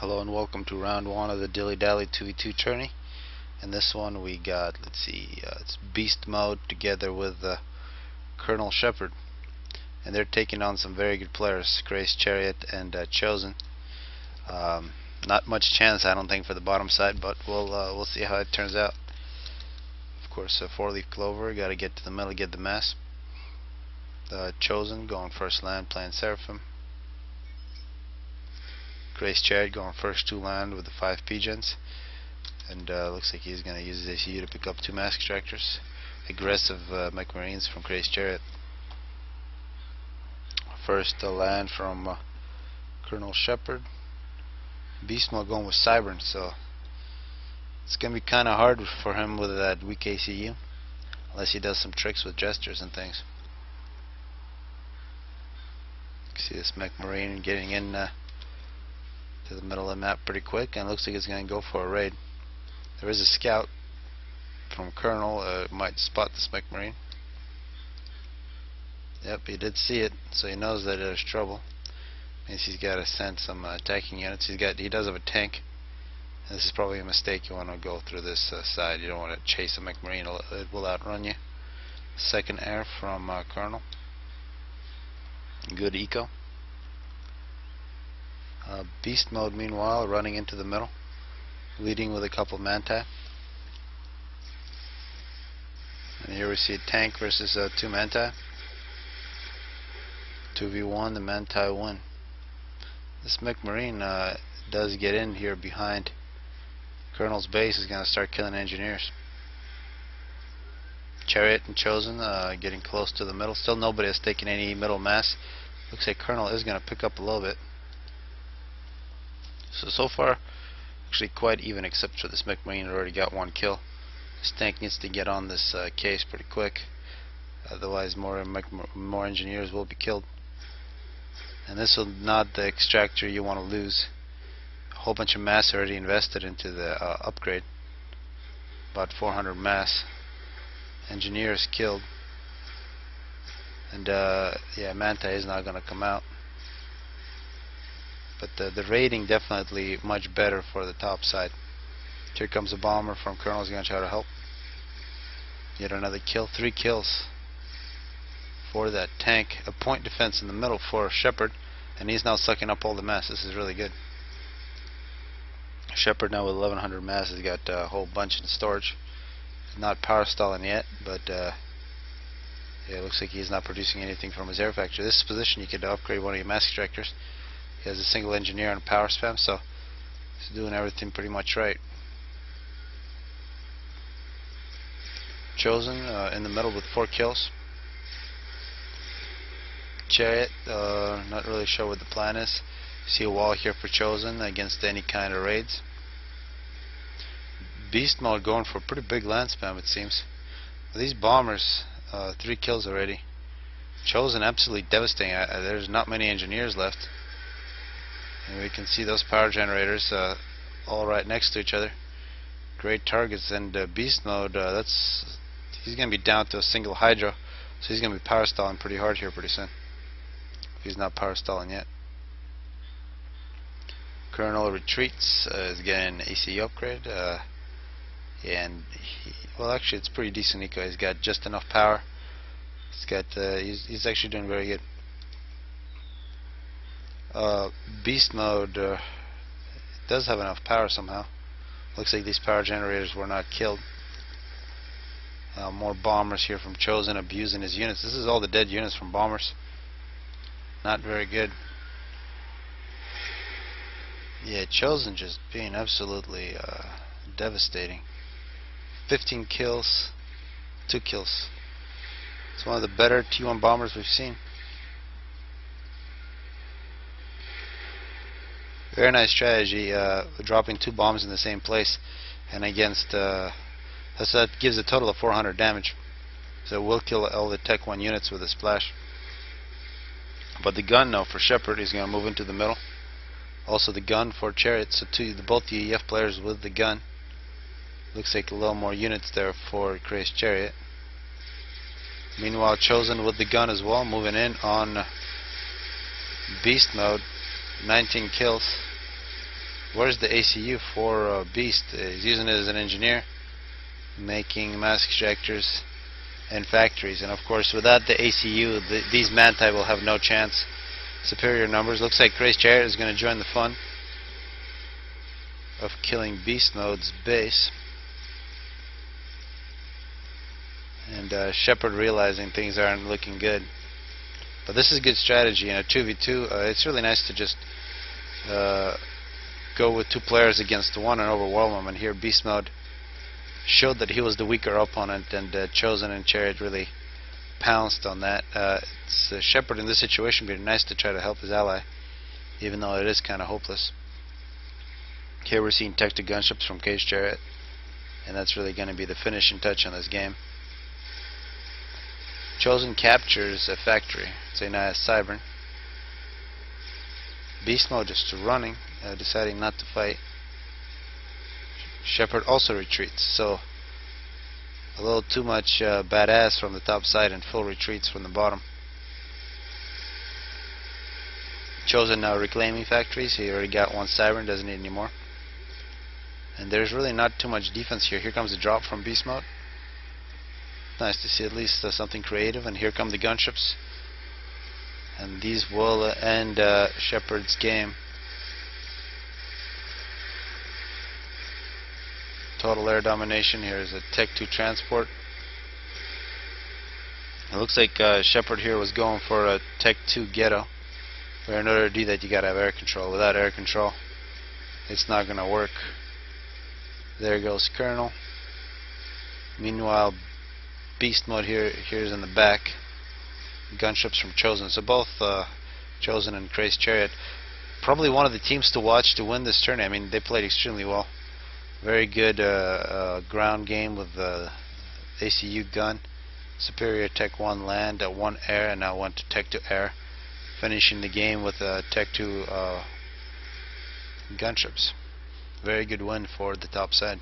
Hello and welcome to round 1 of the DilliDalli 2v2 tourney. In this one we got, it's Beast Mode together with ColonerSheppard, and they're taking on some very good players, CrazedChariot and Chosen. Not much chance, I don't think, for the bottom side, but we'll see how it turns out. Of course, a 4-leaf clover, got to get to the middle, get the mass. Chosen going first land, playing Seraphim. CrazedChariot going first to land with the 5 pigeons, and looks like he's going to use his ACU to pick up 2 mass extractors. Aggressive mech marines from CrazedChariot. First land from ColonerSheppard. Beast Mode going with Cybern, so it's going to be kind of hard for him with that weak ACU, unless he does some tricks with gestures and things. You can see this mech marine getting in to the middle of the map pretty quick, and looks like it's going to go for a raid. There is a scout from Colonel, might spot this mech marine. Yep, he did see it, so he knows that there's trouble. Means he's got to send some attacking units. He does have a tank, and this is probably a mistake. You want to go through this side. You don't want to chase a mech marine; it will outrun you. Second air from Colonel. Good eco. Beast Mode meanwhile running into the middle, leading with a couple of Manti. And here we see a tank versus 2 Manti. 2v1, the Manti win. This mech marine does get in here behind Colonel's base, is going to start killing engineers. Chariot and Chosen getting close to the middle. Still nobody has taken any middle mass. Looks like Colonel is going to pick up a little bit. So far, actually quite even, except for this mech marine already got 1 kill. This tank needs to get on this case pretty quick, otherwise more engineers will be killed. And this is not the extractor you want to lose. A whole bunch of mass already invested into the upgrade. About 400 mass. Engineers killed. And yeah, Manti is not going to come out. But the rating definitely much better for the top side. Here comes a bomber from Colonel, is going to try to help. Yet another kill, 3 kills for that tank. A point defense in the middle for Sheppard, and he's now sucking up all the mass. This is really good. Sheppard now with 1100 mass has got a whole bunch in storage. Not power stalling yet, but yeah, it looks like he's not producing anything from his air factory. This position you could upgrade one of your mass extractors. He has a single engineer and a power spam, so he's doing everything pretty much right. Chosen in the middle with 4 kills. Chariot, not really sure what the plan is. See a wall here for Chosen against any kind of raids. Beast Mode going for a pretty big land spam, it seems. These bombers, 3 kills already. Chosen absolutely devastating. There's not many engineers left. And we can see those power generators all right next to each other. Great targets. And Beast Mode, he's going to be down to a single Hydra, so he's going to be power stalling pretty hard here pretty soon. He's not power stalling yet. Colonel retreats, is getting an ACU upgrade, and well, actually it's pretty decent eco. He's got just enough power. He's actually doing very good. Beast Mode does have enough power somehow. Looks like these power generators were not killed. More bombers here from Chosen, abusing his units. This is all the dead units from bombers. Not very good. Yeah, Chosen just being absolutely devastating. 15 kills, 2 kills. It's one of the better T1 bombers we've seen. Very nice strategy, dropping 2 bombs in the same place, and against so that gives a total of 400 damage. So it will kill all the Tech 1 units with a splash. But the gun now for Sheppard is going to move into the middle. Also the gun for Chariot, so both the EF players with the gun. Looks like a little more units there for CrazedChariot. Meanwhile, Chosen with the gun as well, moving in on Beast Mode. 19 kills. Where's the ACU for Beast? He's using it as an engineer, making mass extractors and factories. And of course, without the ACU, these Manti will have no chance. Superior numbers. Looks like CrazedChariot is going to join the fun of killing Beast Mode's base. And Sheppard realizing things aren't looking good. But this is a good strategy. In a 2v2, it's really nice to just go with 2 players against 1 and overwhelm them. And here Beast Mode showed that he was the weaker opponent, and Chosen and Chariot really pounced on that. It's Sheppard in this situation being nice to try to help his ally, even though it is kind of hopeless. Here we're seeing tech to gunships from CrazedChariot, and that's really going to be the finishing touch on this game. Chosen captures a factory. It's a nice Cybern. Beast Mode just running, deciding not to fight. Sheppard also retreats, so a little too much badass from the top side and full retreats from the bottom. Chosen now reclaiming factories. He already got 1 Cybern, doesn't need any more. And there's really not too much defense here. Here comes a drop from Beast Mode. Nice to see at least something creative. And here come the gunships, and these will end Sheppard's game. Total air domination. Here is a Tech 2 transport. It looks like Sheppard here was going for a Tech 2 ghetto, where in order to do that you gotta have air control. Without air control, it's not gonna work. There goes Colonel. Meanwhile, Beast Mode here's in the back. Gunships from Chosen. So both Chosen and CrazedChariot, probably one of the teams to watch to win this tournament. I mean, they played extremely well. Very good ground game with the ACU gun. Superior Tech 1 land, 1 air, and now 1 to Tech 2 air. Finishing the game with Tech 2 gunships. Very good win for the top side.